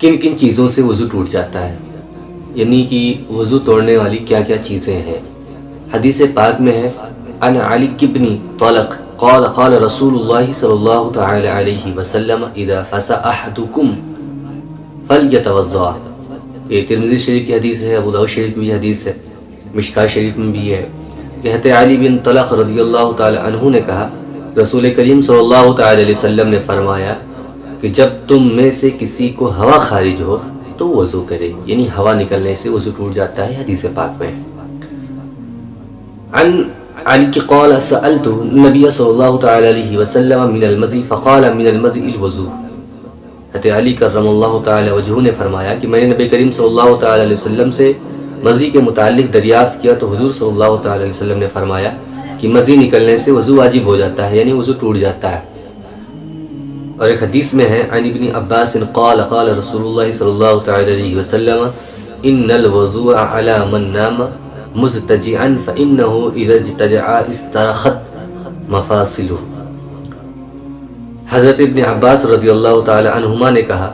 کن کن چیزوں سے وضو ٹوٹ جاتا ہے، یعنی کہ وضو توڑنے والی کیا کیا چیزیں ہیں۔ حدیث پاک میں ہے ان علی بن طلق قال قال رسول اللہ صلی اللہ تعالی علیہ وسلم اذا فسا احدکم فلیتوضا۔ یہ ترمذی شریف کی حدیث ہے، ابو داؤد شریف کی حدیث ہے، مشکاہ شریف میں بھی ہے کہ حضرت علی بن طلق رضی اللہ تعالی عنہ نے کہا، رسول کریم صلی اللہ تعالی علیہ وسلم نے فرمایا کہ جب تم میں سے کسی کو ہوا خارج ہو تو وضو کرے، یعنی ہوا نکلنے سے وضو ٹوٹ جاتا ہے، حدیث پاک میں۔ عن علی کی قال سألت النبی صلی اللہ تعالی علیہ وسلم من المزی فقال من المزی الوضو۔ حضرت علی کرم اللہ تعالی وجہہ نے فرمایا کہ میں نے نبی کریم صلی اللہ تعالی علیہ وسلم سے مزی کے متعلق دریافت کیا تو حضور صلی اللہ تعالی علیہ وسلم نے فرمایا کہ مزی نکلنے سے وضو واجب ہو جاتا ہے، یعنی وضو ٹوٹ جاتا ہے۔ اور ایک حدیث میں ہے عن ابن عباس قال قال رسول اللہ صلی اللہ تعالی علیہ وسلم ان الوضوء على من نام مزتجعا فانه اذا اجتجع استرخت مفاصله۔ حضرت ابن عباس رضی اللہ تعالی عنہما نے کہا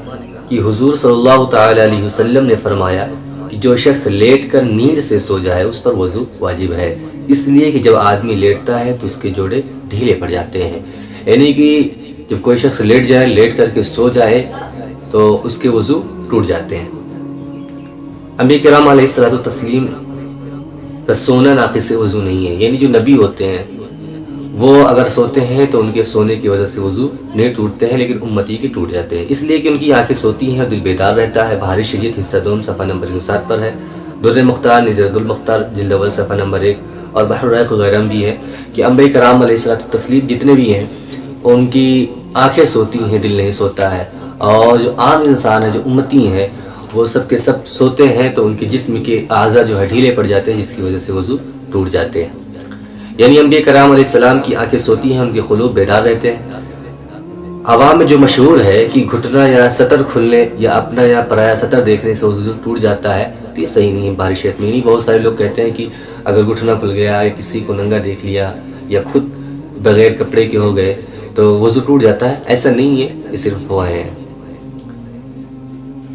کہ حضور صلی اللہ تعالی علیہ وسلم نے فرمایا کہ جو شخص لیٹ کر نیند سے سو جائے اس پر وضو واجب ہے، اس لیے کہ جب آدمی لیٹتا ہے تو اس کے جوڑے ڈھیلے پڑ جاتے ہیں، یعنی کہ جب کوئی شخص لیٹ جائے، لیٹ کر کے سو جائے تو اس کے وضو ٹوٹ جاتے ہیں۔ انبیاء کرام علیہ الصلوۃ والتسلیم کا سونا ناقص وضو نہیں ہے، یعنی جو نبی ہوتے ہیں وہ اگر سوتے ہیں تو ان کے سونے کی وجہ سے وضو نہیں ٹوٹتے ہیں، لیکن امتی کے ٹوٹ جاتے ہیں، اس لیے کہ ان کی آنکھیں سوتی ہیں اور دل بیدار رہتا ہے۔ بہار شریعت حصہ 2 صفحہ نمبر 7 پر ہے، در مختار نظرۃ المختار جلد اول صفحہ نمبر 1 اور بحر الرائق وغیرہ میں بھی ہے کہ انبیاء کرام علیہ الصلوۃ والتسلیم جتنے بھی ہیں ان کی آنکھیں سوتی ہیں، دل نہیں سوتا ہے، اور جو عام انسان ہیں جو امتی ہیں وہ سب کے سب سوتے ہیں تو ان کے جسم کے اعضاء جو ہے ڈھیلے پڑ جاتے ہیں، جس کی وجہ سے وضو ٹوٹ جاتے ہیں۔ یعنی انبیاء کرام علیہ السلام کی آنکھیں سوتی ہیں، ان کے قلوب بیدار رہتے ہیں۔ عوام میں جو مشہور ہے کہ گھٹنا یا سطر کھلنے یا اپنا یا پرایا سطر دیکھنے سے وضو ٹوٹ جاتا ہے، تو یہ صحیح نہیں ہے۔ بہار شریعت میں نہیں، بہت سارے لوگ کہتے ہیں کہ اگر گھٹنا کھل گیا یا کسی کو ننگا دیکھ لیا یا خود بغیر کپڑے کے ہو گئے تو وضو ٹوٹ جاتا ہے، ایسا نہیں ہے، یہ صرف ہوائیں ہیں۔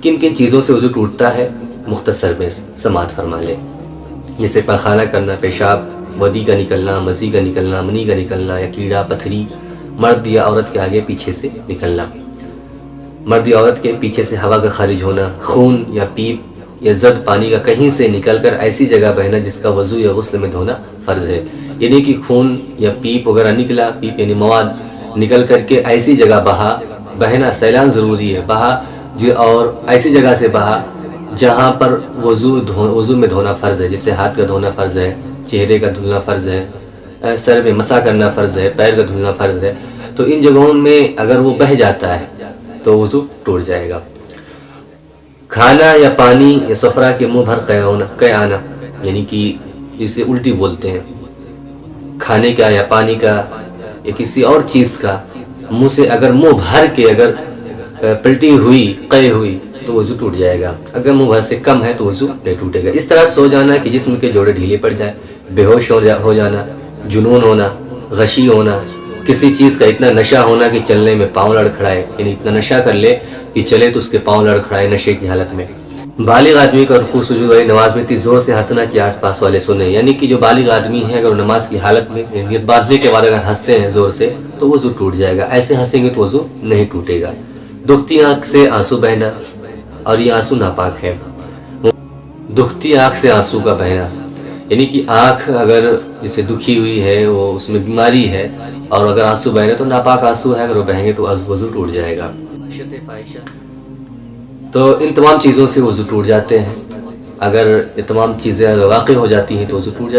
کن کن چیزوں سے وضو ٹوٹتا ہے مختصر میں سماعت فرما لیں، جیسے پاخانہ کرنا، پیشاب، ودی کا نکلنا، مزی کا نکلنا، منی کا نکلنا، یا کیڑا پتھری، مرد یا عورت کے آگے پیچھے سے نکلنا، مرد یا عورت کے پیچھے سے ہوا کا خارج ہونا، خون یا پیپ یا زرد پانی کا کہیں سے نکل کر ایسی جگہ بہنا جس کا وضو یا غسل میں دھونا فرض ہے، یعنی کہ خون یا پیپ وغیرہ نکلا، پیپ یعنی مواد نکل کر کے ایسی جگہ بہنا سیلان ضروری ہے، بہا اور ایسی جگہ سے بہا جہاں پر وضو میں دھونا فرض ہے، جیسے ہاتھ کا دھونا فرض ہے، چہرے کا دھلنا فرض ہے، سر میں مسح کرنا فرض ہے، پیر کا دھلنا فرض ہے، تو ان جگہوں میں اگر وہ بہہ جاتا ہے تو وضو ٹوٹ جائے گا۔ کھانا یا پانی یا سفرہ کے منہ بھر قیانا، یعنی کہ اسے الٹی بولتے ہیں، کھانے کا یا پانی کا یا کسی اور چیز کا منہ سے اگر منہ بھر کے اگر پلٹی ہوئی، قے ہوئی تو وضو ٹوٹ جائے گا، اگر منہ بھر سے کم ہے تو وضو نہیں ٹوٹے گا۔ اس طرح سو جانا کہ جسم کے جوڑے ڈھیلے پڑ جائے، بے ہوش ہو جانا، جنون ہونا، غشی ہونا، کسی چیز کا اتنا نشہ ہونا کہ چلنے میں پاؤں لڑکھڑائے، یعنی اتنا نشہ کر لے کہ چلے تو اس کے پاؤں لڑکھڑائے نشے کی حالت میں۔ بالغ آدمی کا رکوع سجود والی نماز میں اتنی زور سے ہنسنا کہ آس پاس والے سنیں، یعنی کہ جو بالغ آدمی ہے اگر نماز کی حالت میں نیت باندھنے کے بعد اگر ہنستے ہیں زور سے تو وضو ٹوٹ جائے گا، ایسے ہنسیں گے تو وضو نہیں ٹوٹے گا۔ دکھتی آنکھ سے آنسو بہنا، اور یہ آنسو ناپاک ہے، دکھتی آنکھ سے آنسو کا بہنا، یعنی کہ آنکھ اگر جسے دکھی ہوئی ہے وہ اس میں بیماری ہے اور اگر آنسو بہنے تو ناپاک آنسو ہے، اگر وہ بہیں گے تو وضو ٹوٹ جائے گا۔ تو ان تمام چیزوں سے وضو ٹوٹ جاتے ہیں، اگر یہ تمام چیزیں واقع ہو جاتی ہیں تو وضو ٹوٹ جاتے ہیں۔